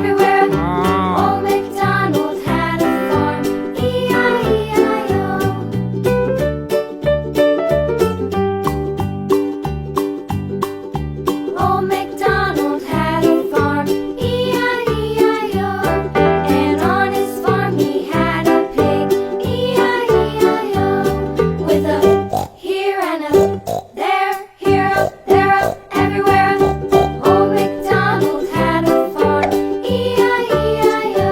everywhere. Old MacDonald had a farm, E-I-E-I-O. Old MacDonald had a farm, E-I-E-I-O. And on his farm he had a pig, E-I-E-I-O. With a here and a there, here up, there up, everywhere. Old MacDonald had a farm, E-I-E-I-O.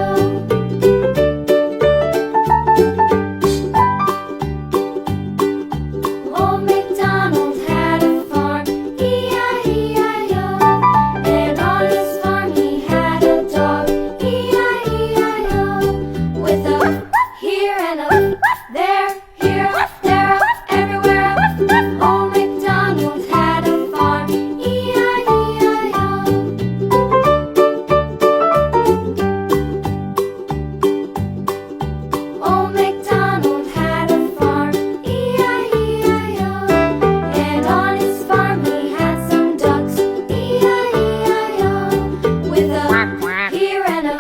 Old MacDonald had a farm, E-I-E-I-O. And on his farm he had a dog, E-I-E-I-O. With a here and a there, here, there, everywhere. Old MacDonald had a farm, E-I-E-I-O. Old MacDonald had a farm, E-I-E-I-O. And on his farm he had some ducks, E-I-E-I-O. With a here and a